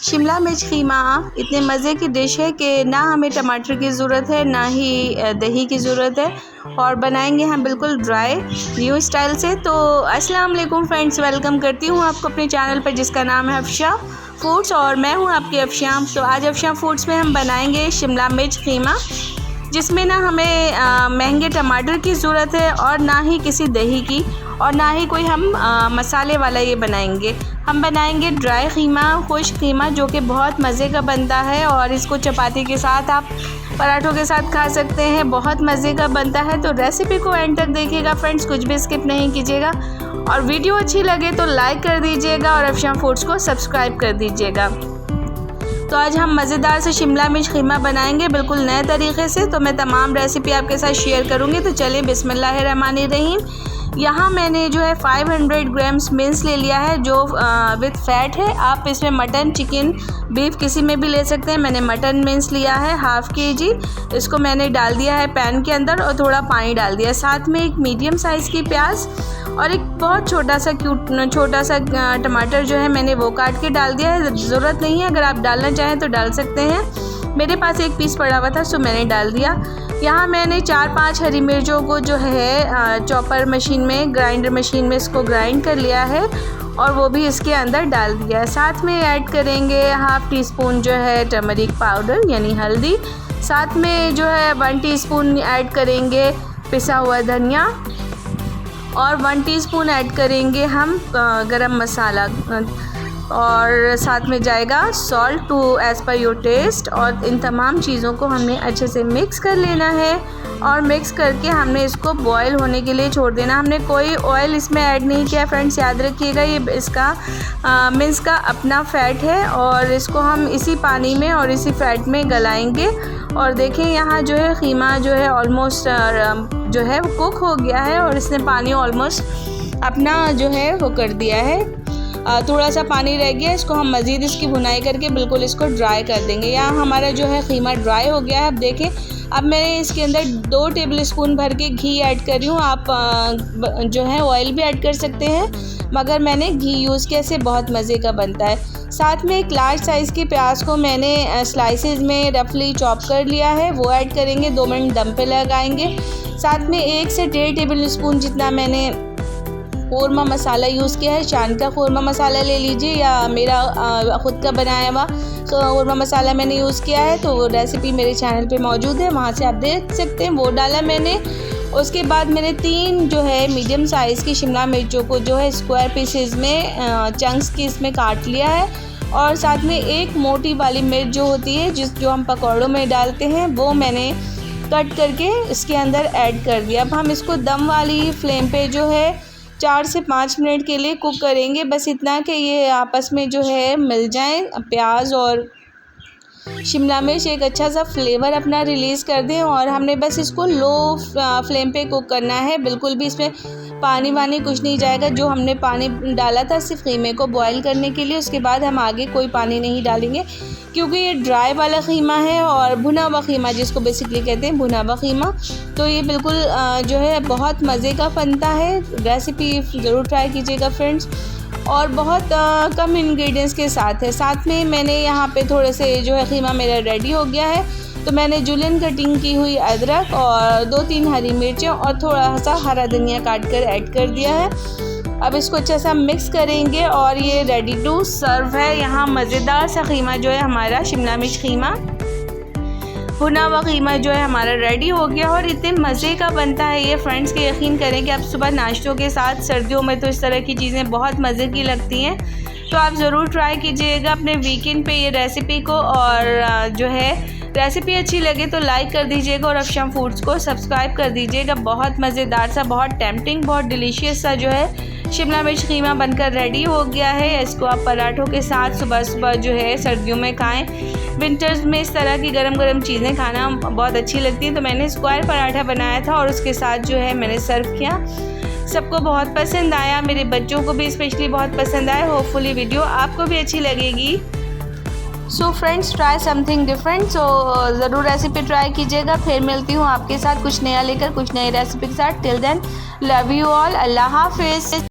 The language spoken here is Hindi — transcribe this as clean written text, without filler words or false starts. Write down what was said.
शिमला मिर्च कीमा इतने मज़े की डिश है कि ना हमें टमाटर की ज़रूरत है ना ही दही की ज़रूरत है, और बनाएंगे हम बिल्कुल ड्राई न्यू स्टाइल से। तो अस्सलाम वालेकुम फ्रेंड्स, वेलकम करती हूँ आपको अपने चैनल पर जिसका नाम है अफशा फूड्स, और मैं हूँ आपकी अफशा। तो आज अफशा फूड्स में हम बनाएंगे शिमला मिर्च कीमा, जिसमें ना हमें महंगे टमाटर की ज़रूरत है और ना ही किसी दही की, और ना ही कोई हम मसाले वाला ये बनाएंगे। हम बनाएंगे ड्राई कीमा, खुश्क कीमा, जो कि बहुत मज़े का बनता है और इसको चपाती के साथ, आप पराठों के साथ खा सकते हैं। बहुत मज़े का बनता है। तो रेसिपी को एंड तक देखिएगा फ्रेंड्स, कुछ भी स्किप नहीं कीजिएगा, और वीडियो अच्छी लगे तो लाइक कर दीजिएगा और अफशा फूड्स को सब्सक्राइब कर दीजिएगा। तो आज हम मज़ेदार से शिमला मिर्च कीमा बनाएंगे बिल्कुल नए तरीके से। तो मैं तमाम रेसिपी आपके साथ शेयर करूंगी। तो चलिए बिस्मिल्लाहिर्रहमानिर्रहीम। यहाँ मैंने जो है 500 ग्राम्स मिन्स ले लिया है, जो विद फैट है। आप इसमें मटन, चिकन, बीफ किसी में भी ले सकते हैं। मैंने मटन मिन्स लिया है हाफ़ केजी। इसको मैंने डाल दिया है पैन के अंदर और थोड़ा पानी डाल दिया। साथ में एक मीडियम साइज़ की प्याज और एक बहुत छोटा सा टमाटर जो है मैंने वो काट के डाल दिया है। ज़रूरत नहीं है, अगर आप डालना चाहें तो डाल सकते हैं। मेरे पास एक पीस पड़ा हुआ था, सो मैंने डाल दिया। यहाँ मैंने 4-5 हरी मिर्चों को जो है चॉपर मशीन में, ग्राइंडर मशीन में इसको ग्राइंड कर लिया है और वो भी इसके अंदर डाल दिया है। साथ में ऐड करेंगे हाफ़ टी स्पून जो है टर्मरिक पाउडर यानी हल्दी। साथ में जो है 1 टीस्पून ऐड करेंगे पिसा हुआ धनिया, और 1 टीस्पून ऐड करेंगे हम गरम मसाला, और साथ में जाएगा salt too as per your taste. और इन तमाम चीज़ों को हमने अच्छे से मिक्स कर लेना है, और मिक्स करके हमने इसको बॉयल होने के लिए छोड़ देना। हमने कोई ऑयल इसमें ऐड नहीं किया फ्रेंड्स, याद रखिएगा। ये इसका मिन्स का अपना फ़ैट है, और इसको हम इसी पानी में और इसी फ़ैट में गलाएंगे। और देखें यहाँ जो है कीमा जो है ऑलमोस्ट जो है वो कुक हो गया है, और इसने पानी ऑलमोस्ट अपना जो है वो कर दिया है। थोड़ा सा पानी रह गया, इसको हम मज़ीद इसकी भुनाई करके बिल्कुल इसको ड्राई कर देंगे। यहाँ हमारा जो है कीमा ड्राई हो गया है। अब देखें, अब मैंने इसके अंदर 2 टेबलस्पून भर के घी ऐड कर रही हूँ। आप जो है ऑयल भी ऐड कर सकते हैं, मगर मैंने घी यूज़ किया, इससे बहुत मज़े का बनता है। साथ में एक लार्ज साइज़ की प्याज को मैंने स्लाइसेस में रफली चॉप कर लिया है, वो ऐड करेंगे। 2 मिनट दम पे लगाएंगे। साथ में 1 से 1.5 टेबलस्पून जितना मैंने कौरमा मसाला यूज़ किया है। चांद का कौरमा मसाला ले लीजिए, या मेरा ख़ुद का बनाया हुआ कौरमा मसाला मैंने यूज़ किया है। तो वो रेसिपी मेरे चैनल पे मौजूद है, वहाँ से आप देख सकते हैं। वो डाला मैंने। उसके बाद मैंने 3 जो है मीडियम साइज़ की शिमला मिर्चों को जो है स्क्वायर पीसेस में चंक्स की इसमें काट लिया है, और साथ में एक मोटी वाली मिर्च जो होती है जो हम पकौड़ों में डालते हैं, वो मैंने कट करके इसके अंदर ऐड कर दिया। अब हम इसको दम वाली फ्लेम पे जो है 4 से 5 मिनट के लिए कुक करेंगे। बस इतना कि ये आपस में जो है मिल जाएं, प्याज और शिमला मिर्च एक अच्छा सा फ्लेवर अपना रिलीज़ कर दें। और हमने बस इसको लो फ्लेम पे कुक करना है। बिल्कुल भी इसमें पानी वानी कुछ नहीं जाएगा। जो हमने पानी डाला था सिर्फ कीमे को बॉयल करने के लिए, उसके बाद हम आगे कोई पानी नहीं डालेंगे, क्योंकि ये ड्राई वाला कीमा है और भुना हुआ कीमा जिसको बेसिकली कहते हैं भुना हुआ कीमा। तो ये बिल्कुल जो है बहुत मज़े का बनता है। रेसिपी ज़रूर ट्राई कीजिएगा फ्रेंड्स, और बहुत कम इंग्रेडिएंट्स के साथ है। साथ में मैंने यहाँ पे थोड़े से जो है कीमा मेरा रेडी हो गया है, तो मैंने जुलियन कटिंग की हुई अदरक और 2-3 हरी मिर्चें और थोड़ा सा हरा धनिया काट कर ऐड कर दिया है। अब इसको अच्छा सा मिक्स करेंगे, और ये रेडी टू सर्व है। यहाँ मज़ेदार सा कीमा जो है हमारा शिमला मिर्च कीमा, भुना हुआ कीमा जो है हमारा रेडी हो गया, और इतने मज़े का बनता है ये फ्रेंड्स कि यकीन करें कि आप सुबह नाश्तों के साथ, सर्दियों में तो इस तरह की चीज़ें बहुत मज़े की लगती हैं। तो आप ज़रूर ट्राई कीजिएगा अपने वीकेंड पे ये रेसिपी को, और जो है रेसिपी अच्छी लगे तो लाइक कर दीजिएगा, और अफशा फूड्स को सब्सक्राइब कर दीजिएगा। बहुत मज़ेदार सा, बहुत टेम्पटिंग, बहुत डिलीशियस सा जो है शिमला मिर्च कीमा बनकर रेडी हो गया है। इसको आप पराठों के साथ सुबह सुबह जो है सर्दियों में खाएं। विंटर्स में इस तरह की गरम गरम चीज़ें खाना बहुत अच्छी लगती हैं। तो मैंने स्क्वायर पराठा बनाया था और उसके साथ जो है मैंने सर्व किया। सबको बहुत पसंद आया, मेरे बच्चों को भी स्पेशली बहुत पसंद आया। होपफुली वीडियो आपको भी अच्छी लगेगी। So friends, try something different. So ज़रूर रेसिपी ट्राई कीजिएगा। फिर मिलती हूँ आपके साथ कुछ नया लेकर, कुछ नई रेसिपी के साथ। Till then, love you all. अल्लाह हाफिज़।